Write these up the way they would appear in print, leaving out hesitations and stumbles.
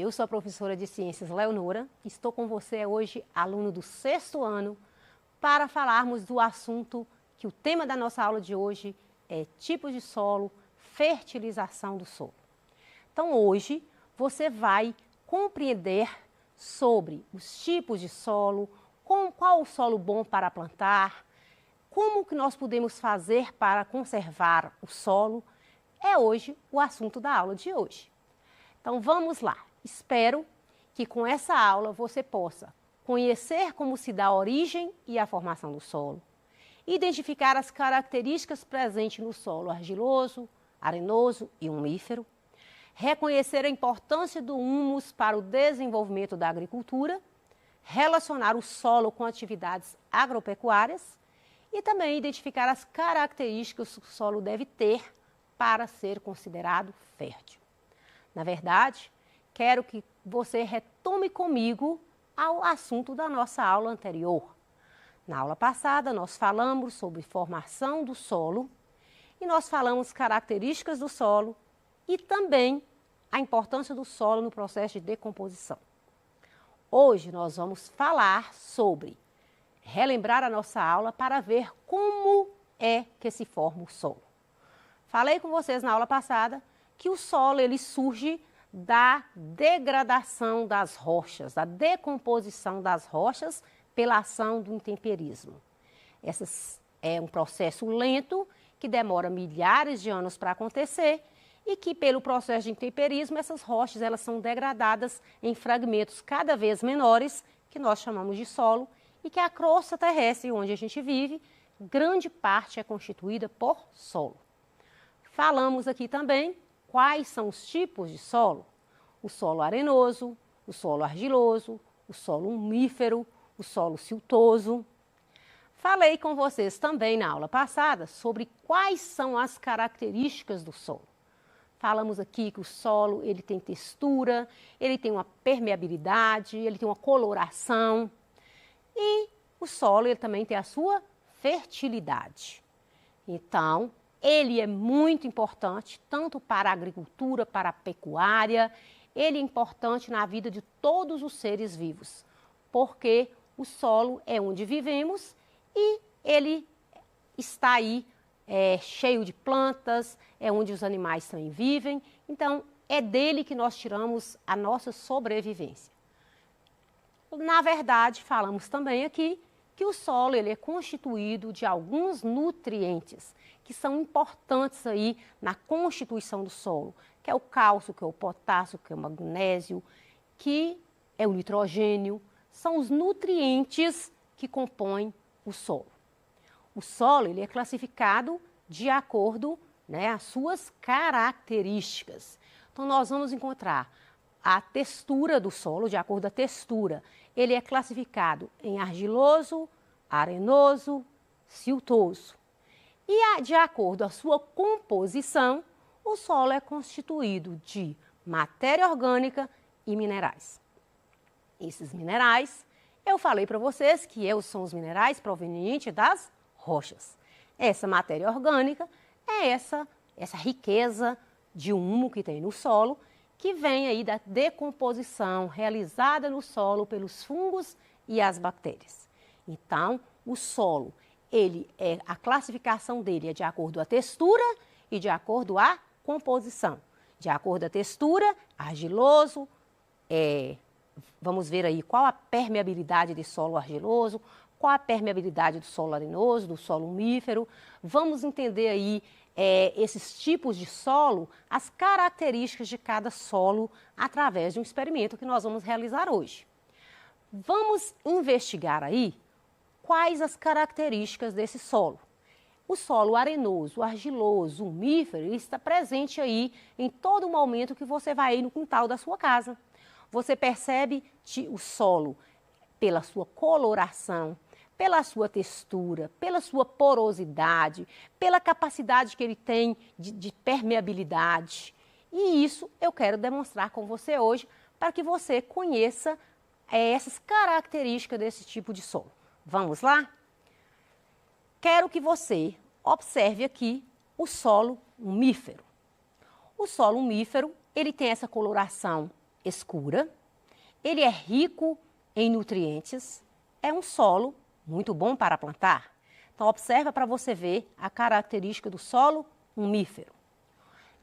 eu sou a professora de Ciências Leonora, estou com você hoje, aluno do 6º ano, para falarmos do assunto que o tema da nossa aula de hoje é tipos de solo, fertilização do solo. Então hoje você vai compreender sobre os tipos de solo, qual o solo bom para plantar, como que nós podemos fazer para conservar o solo, é hoje o assunto da aula de hoje. Então vamos lá, espero que com essa aula você possa conhecer como se dá a origem e a formação do solo, identificar as características presentes no solo argiloso, arenoso e umífero, reconhecer a importância do humus para o desenvolvimento da agricultura, relacionar o solo com atividades agropecuárias e também identificar as características que o solo deve ter para ser considerado fértil. Na verdade, quero que você retome comigo ao assunto da nossa aula anterior. Na aula passada, nós falamos sobre formação do solo e nós falamos características do solo e também a importância do solo no processo de decomposição. Hoje nós vamos falar sobre, relembrar a nossa aula para ver como é que se forma o solo. Falei com vocês na aula passada que o solo ele surge da degradação das rochas, da decomposição das rochas pela ação do intemperismo. Esse é um processo lento que demora milhares de anos para acontecer e que pelo processo de intemperismo essas rochas elas são degradadas em fragmentos cada vez menores que nós chamamos de solo e que a crosta terrestre onde a gente vive, grande parte é constituída por solo. Falamos aqui também quais são os tipos de solo: o solo arenoso, o solo argiloso, o solo umífero, o solo siltoso. Falei com vocês também na aula passada sobre quais são as características do solo. Falamos aqui que o solo ele tem textura, ele tem uma permeabilidade, ele tem uma coloração e o solo ele também tem a sua fertilidade. Então, ele é muito importante tanto para a agricultura, para a pecuária, ele é importante na vida de todos os seres vivos, porque o solo é onde vivemos e ele está aí cheio de plantas, é onde os animais também vivem, então é dele que nós tiramos a nossa sobrevivência. Na verdade, falamos também aqui que o solo ele é constituído de alguns nutrientes que são importantes aí na constituição do solo, que é o cálcio, que é o potássio, que é o magnésio, que é o nitrogênio, são os nutrientes que compõem o solo. O solo ele é classificado de acordo, às suas características. Então nós vamos encontrar a textura do solo, de acordo com a textura, ele é classificado em argiloso, arenoso, siltoso. E de acordo com a sua composição, o solo é constituído de matéria orgânica e minerais. Esses minerais, eu falei para vocês que são os minerais provenientes das rochas. Essa matéria orgânica é essa riqueza de humo que tem no solo, que vem aí da decomposição realizada no solo pelos fungos e as bactérias. Então, o solo, a classificação dele é de acordo com a textura e de acordo com a composição. De acordo com a textura, argiloso, vamos ver aí qual a permeabilidade de solo argiloso, qual a permeabilidade do solo arenoso, do solo umífero. Vamos entender aí esses tipos de solo, as características de cada solo através de um experimento que nós vamos realizar hoje. Vamos investigar aí quais as características desse solo. O solo arenoso, argiloso, umífero, ele está presente aí em todo momento que você vai aí no quintal da sua casa. Você percebe o solo pela sua coloração, pela sua textura, pela sua porosidade, pela capacidade que ele tem de permeabilidade. E isso eu quero demonstrar com você hoje para que você conheça essas características desse tipo de solo. Vamos lá? Quero que você observe aqui o solo umífero. O solo umífero, ele tem essa coloração escura, ele é rico em nutrientes, é um solo muito bom para plantar. Então, observa para você ver a característica do solo umífero.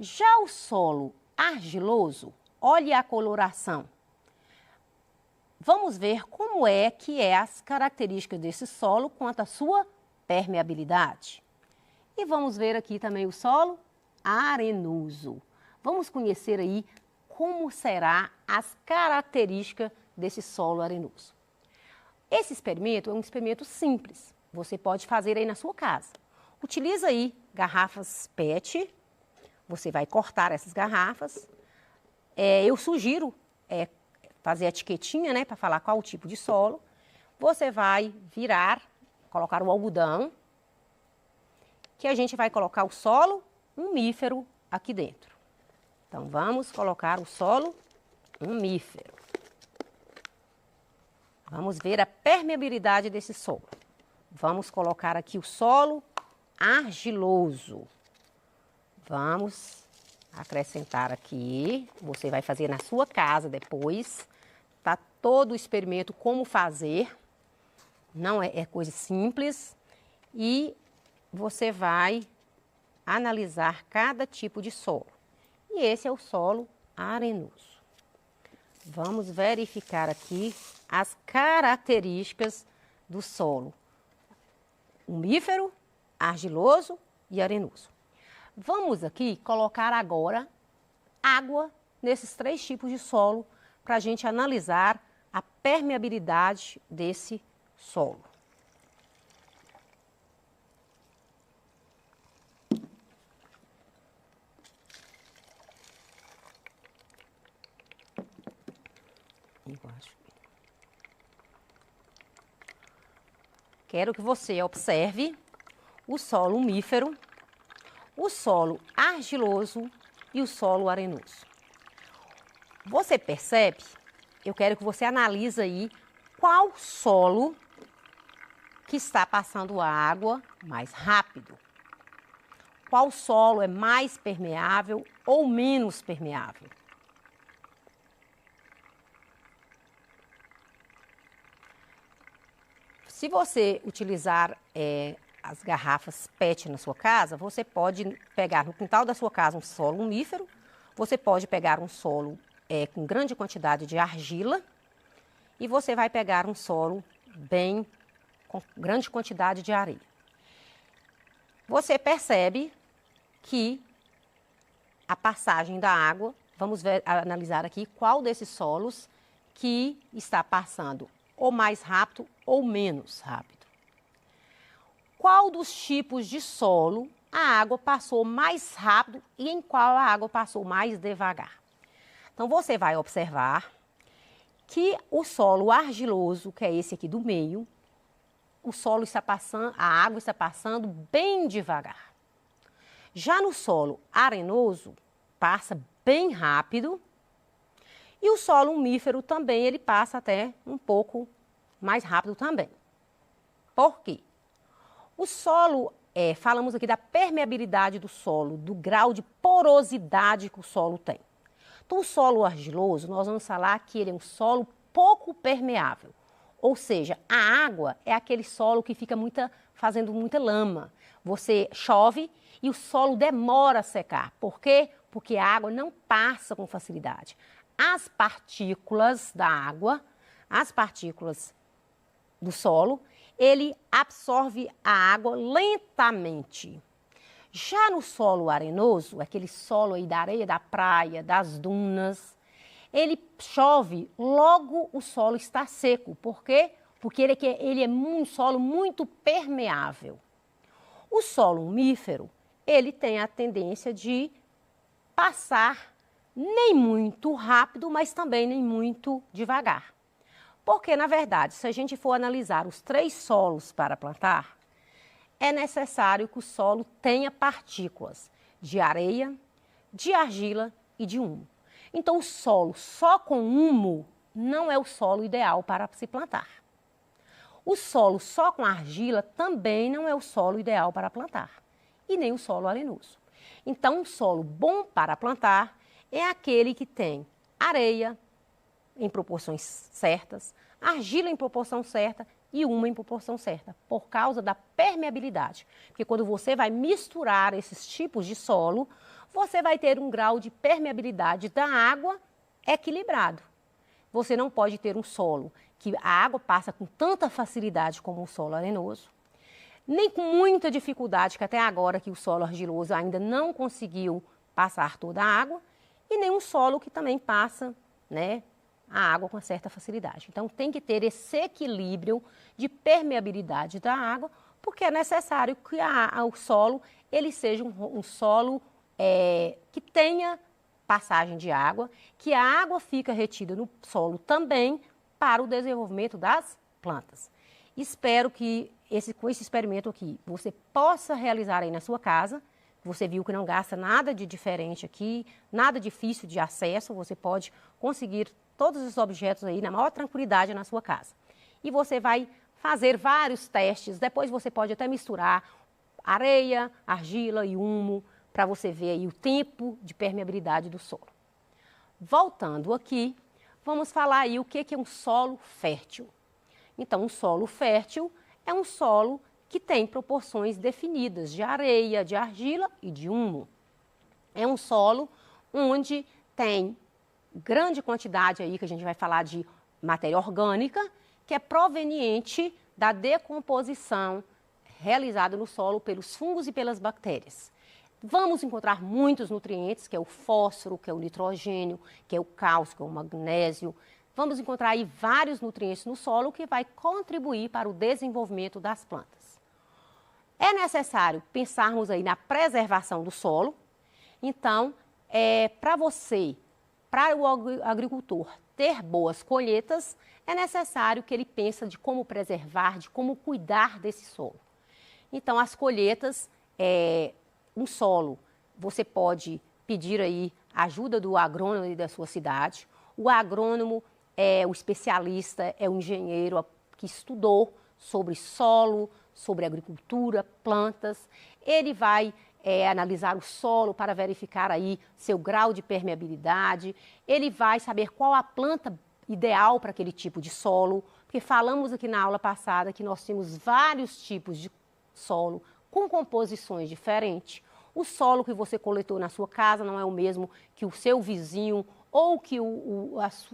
Já o solo argiloso, olhe a coloração. Vamos ver como é que é as características desse solo quanto à sua permeabilidade. E vamos ver aqui também o solo arenoso. Vamos conhecer aí como será as características desse solo arenoso. Esse experimento é um experimento simples. Você pode fazer aí na sua casa. Utiliza aí garrafas PET. Você vai cortar essas garrafas. Eu sugiro fazer a etiquetinha, né, para falar qual o tipo de solo. Você vai virar, colocar o algodão, que a gente vai colocar o solo umífero aqui dentro. Então, vamos colocar o solo umífero. Vamos ver a permeabilidade desse solo. Vamos colocar aqui o solo argiloso. Vamos acrescentar aqui. Você vai fazer na sua casa depois. Tá todo o experimento como fazer. Não é coisa simples. E você vai analisar cada tipo de solo. E esse é o solo arenoso. Vamos verificar aqui as características do solo umífero, argiloso e arenoso. Vamos aqui colocar agora água nesses 3 tipos de solo para a gente analisar a permeabilidade desse solo. Quero que você observe o solo umífero, o solo argiloso e o solo arenoso. Você percebe? Eu quero que você analise aí qual solo que está passando a água mais rápido. Qual solo é mais permeável ou menos permeável? Se você utilizar as garrafas PET na sua casa, você pode pegar no quintal da sua casa um solo umífero, você pode pegar um solo com grande quantidade de argila e você vai pegar um solo com grande quantidade de areia. Você percebe que a passagem da água, vamos analisar aqui qual desses solos que está passando ou mais rápido ou menos rápido. Qual dos tipos de solo a água passou mais rápido e em qual a água passou mais devagar? Então, você vai observar que o solo argiloso, que é esse aqui do meio, a água está passando bem devagar. Já no solo arenoso, passa bem rápido. E o solo umífero também, ele passa até um pouco mais rápido também. Por quê? O solo, falamos aqui da permeabilidade do solo, do grau de porosidade que o solo tem. Então, o solo argiloso, nós vamos falar que ele é um solo pouco permeável. Ou seja, a água é aquele solo que fica fazendo muita lama. Você chove e o solo demora a secar. Por quê? Porque a água não passa com facilidade. As partículas da água, as partículas do solo, ele absorve a água lentamente. Já no solo arenoso, aquele solo aí da areia da praia, das dunas, ele chove, logo o solo está seco. Por quê? Porque ele é um solo muito permeável. O solo umífero, ele tem a tendência de passar nem muito rápido, mas também nem muito devagar. Porque, na verdade, se a gente for analisar os 3 solos para plantar, é necessário que o solo tenha partículas de areia, de argila e de humo. Então, o solo só com humo não é o solo ideal para se plantar. O solo só com argila também não é o solo ideal para plantar, e nem o solo arenoso. Então, um solo bom para plantar é aquele que tem areia, em proporções certas, argila em proporção certa e uma em proporção certa, por causa da permeabilidade. Porque quando você vai misturar esses tipos de solo, você vai ter um grau de permeabilidade da água equilibrado. Você não pode ter um solo que a água passa com tanta facilidade como o solo arenoso, nem com muita dificuldade, que até agora que o solo argiloso ainda não conseguiu passar toda a água, e nem um solo que também passa, né, a água com certa facilidade. Então tem que ter esse equilíbrio de permeabilidade da água, porque é necessário que o solo ele seja um solo que tenha passagem de água, que a água fica retida no solo também para o desenvolvimento das plantas. Espero que com esse experimento aqui você possa realizar aí na sua casa. Você viu que não gasta nada de diferente aqui, nada difícil de acesso, você pode conseguir todos os objetos aí na maior tranquilidade na sua casa. E você vai fazer vários testes, depois você pode até misturar areia, argila e humo, para você ver aí o tempo de permeabilidade do solo. Voltando aqui, vamos falar aí o que é um solo fértil. Então, um solo fértil é um solo que tem proporções definidas de areia, de argila e de humo. É um solo onde tem grande quantidade aí, que a gente vai falar de matéria orgânica, que é proveniente da decomposição realizada no solo pelos fungos e pelas bactérias. Vamos encontrar muitos nutrientes, que é o fósforo, que é o nitrogênio, que é o cálcio, que é o magnésio. Vamos encontrar aí vários nutrientes no solo que vai contribuir para o desenvolvimento das plantas. É necessário pensarmos aí na preservação do solo. Então, para o agricultor ter boas colheitas, é necessário que ele pense de como preservar, de como cuidar desse solo. Então, as colheitas, um solo, você pode pedir aí a ajuda do agrônomo da sua cidade. O agrônomo é o especialista, é o engenheiro que estudou sobre solo, sobre agricultura, plantas. Ele vai analisar o solo para verificar aí seu grau de permeabilidade. Ele vai saber qual a planta ideal para aquele tipo de solo, porque falamos aqui na aula passada que nós temos vários tipos de solo com composições diferentes. O solo que você coletou na sua casa não é o mesmo que o seu vizinho ou que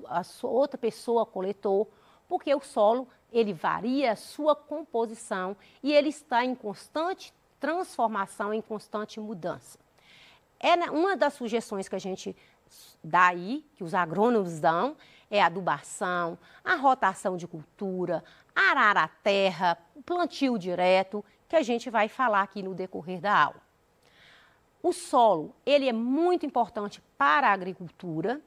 a sua outra pessoa coletou, porque o solo ele varia a sua composição e ele está em constante transformação, em constante mudança. Uma das sugestões que a gente dá aí, que os agrônomos dão, é a adubação, a rotação de cultura, arar a terra, o plantio direto, que a gente vai falar aqui no decorrer da aula. O solo, ele é muito importante para a agricultura,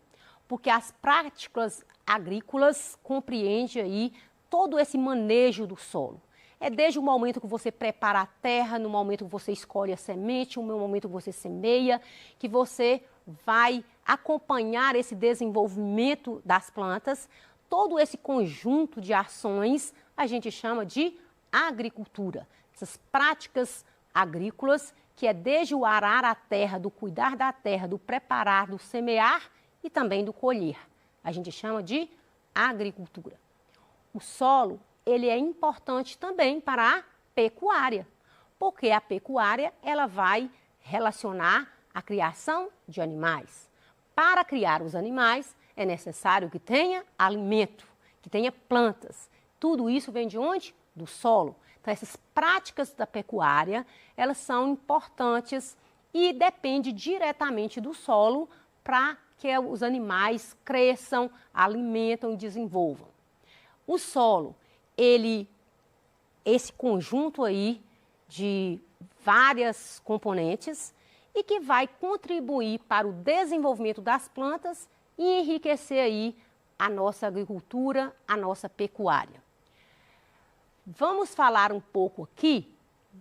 porque as práticas agrícolas compreendem aí todo esse manejo do solo. É desde o momento que você prepara a terra, no momento que você escolhe a semente, no momento que você semeia, que você vai acompanhar esse desenvolvimento das plantas. Todo esse conjunto de ações a gente chama de agricultura. Essas práticas agrícolas que é desde o arar a terra, do cuidar da terra, do preparar, do semear e também do colher. A gente chama de agricultura. O solo, ele é importante também para a pecuária, porque a pecuária, ela vai relacionar a criação de animais. Para criar os animais, é necessário que tenha alimento, que tenha plantas. Tudo isso vem de onde? Do solo. Então, essas práticas da pecuária, elas são importantes e depende diretamente do solo para que os animais cresçam, alimentam e desenvolvam. O solo, esse conjunto aí de várias componentes e que vai contribuir para o desenvolvimento das plantas e enriquecer aí a nossa agricultura, a nossa pecuária. Vamos falar um pouco aqui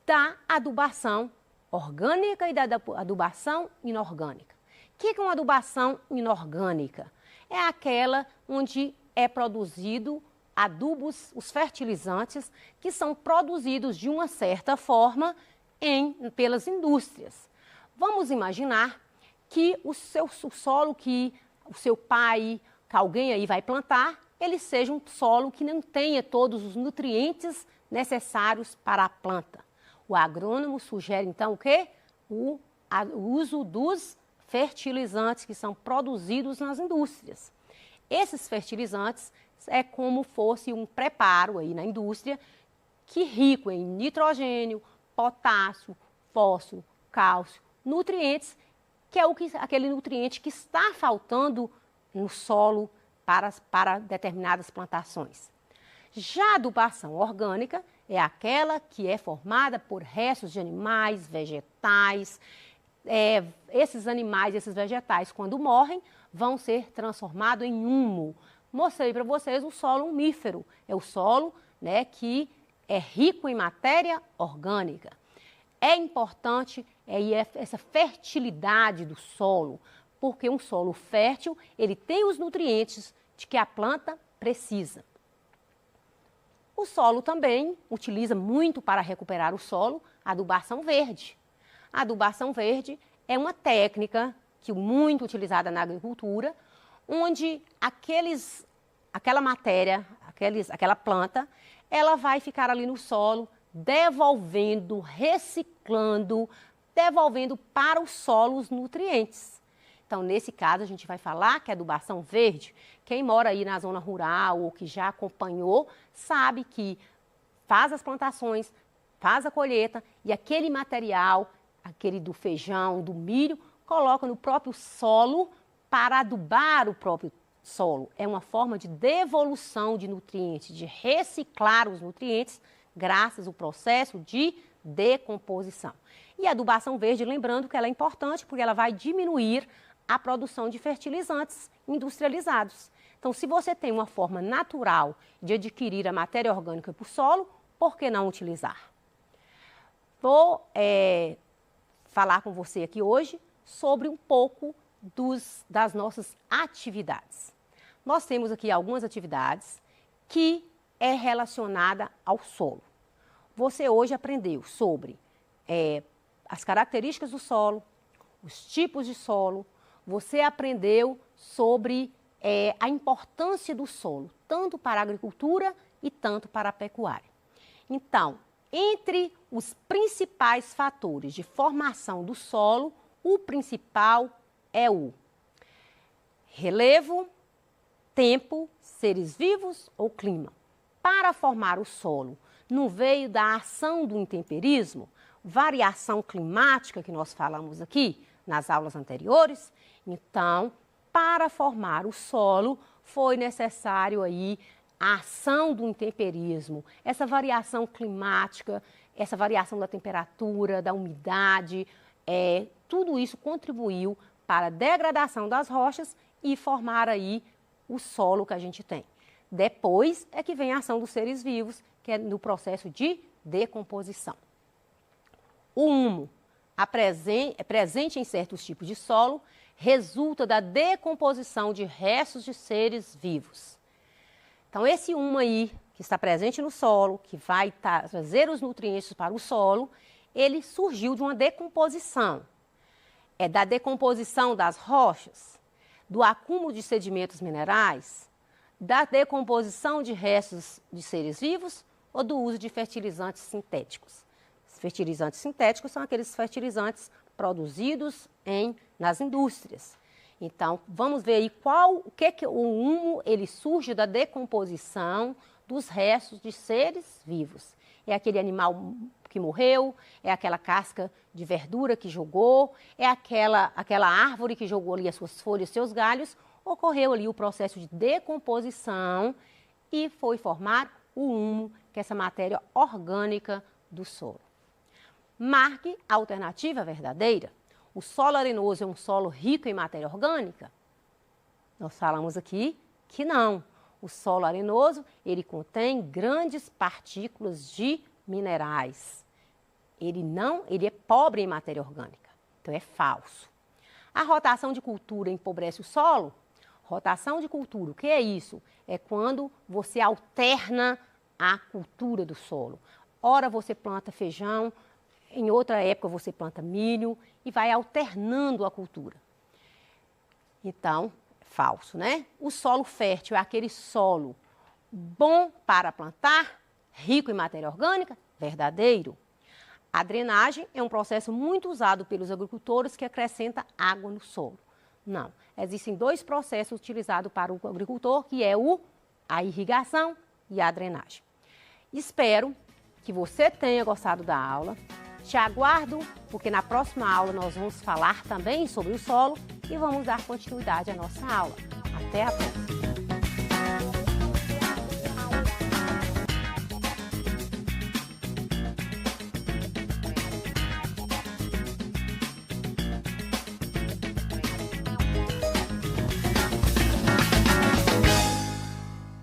da adubação orgânica e da adubação inorgânica. O que é uma adubação inorgânica? É aquela onde é produzido adubos, os fertilizantes, que são produzidos de uma certa forma pelas indústrias. Vamos imaginar que o solo que o seu pai, que alguém aí vai plantar, ele seja um solo que não tenha todos os nutrientes necessários para a planta. O agrônomo sugere, então, o quê? O uso dos fertilizantes que são produzidos nas indústrias. Esses fertilizantes é como fosse um preparo aí na indústria que é rico em nitrogênio, potássio, fósforo, cálcio, nutrientes, que é aquele nutriente que está faltando no solo para determinadas plantações. Já a adubação orgânica é aquela que é formada por restos de animais, vegetais. Esses animais, esses vegetais, quando morrem, vão ser transformados em humo. Mostrei para vocês o solo umífero. É o solo, né, que é rico em matéria orgânica. É importante essa fertilidade do solo, porque um solo fértil, ele tem os nutrientes de que a planta precisa. O solo também utiliza muito para recuperar o solo a adubação verde. A adubação verde é uma técnica muito utilizada na agricultura, onde aquela matéria, aquela planta, ela vai ficar ali no solo, devolvendo, reciclando, devolvendo para o solo os nutrientes. Então, nesse caso, a gente vai falar que a adubação verde, quem mora aí na zona rural ou que já acompanhou, sabe que faz as plantações, faz a colheita e aquele material, aquele do feijão, do milho, coloca no próprio solo para adubar o próprio solo. É uma forma de devolução de nutrientes, de reciclar os nutrientes graças ao processo de decomposição. E a adubação verde, lembrando que ela é importante porque ela vai diminuir a produção de fertilizantes industrializados. Então, se você tem uma forma natural de adquirir a matéria orgânica para o solo, por que não utilizar? Vou falar com você aqui hoje sobre um pouco das nossas atividades. Nós temos aqui algumas atividades que é relacionada ao solo. Você hoje aprendeu sobre as características do solo, os tipos de solo, você aprendeu sobre a importância do solo, tanto para a agricultura e tanto para a pecuária. Então, entre os principais fatores de formação do solo, o principal é o relevo, tempo, seres vivos ou clima. Para formar o solo, não veio da ação do intemperismo, variação climática que nós falamos aqui nas aulas anteriores? Então, para formar o solo, foi necessário aí a ação do intemperismo, essa variação climática, essa variação da temperatura, da umidade, tudo isso contribuiu para a degradação das rochas e formar aí o solo que a gente tem. Depois é que vem a ação dos seres vivos, que é no processo de decomposição. O humo, presente em certos tipos de solo, resulta da decomposição de restos de seres vivos. Então, esse humo aí, que está presente no solo, que vai trazer os nutrientes para o solo, ele surgiu de uma decomposição. É da decomposição das rochas, do acúmulo de sedimentos minerais, da decomposição de restos de seres vivos ou do uso de fertilizantes sintéticos. Os fertilizantes sintéticos são aqueles fertilizantes produzidos nas indústrias. Então, vamos ver aí o humo ele surge da decomposição dos restos de seres vivos. É aquele animal que morreu, é aquela casca de verdura que jogou, é aquela árvore que jogou ali as suas folhas, seus galhos, ocorreu ali o processo de decomposição e foi formar o humo, que é essa matéria orgânica do solo. Marque a alternativa verdadeira. O solo arenoso é um solo rico em matéria orgânica? Nós falamos aqui que não. O solo arenoso, ele contém grandes partículas de minerais. Ele é pobre em matéria orgânica. Então é falso. A rotação de cultura empobrece o solo? Rotação de cultura, o que é isso? É quando você alterna a cultura do solo. Ora você planta feijão, em outra época você planta milho e vai alternando a cultura. Então, Falso, né? O solo fértil é aquele solo bom para plantar, rico em matéria orgânica? Verdadeiro. A drenagem é um processo muito usado pelos agricultores que acrescenta água no solo. Não, existem dois processos utilizados para o agricultor, que é a irrigação e a drenagem. Espero que você tenha gostado da aula. Te aguardo, porque na próxima aula nós vamos falar também sobre o solo e vamos dar continuidade à nossa aula. Até a próxima!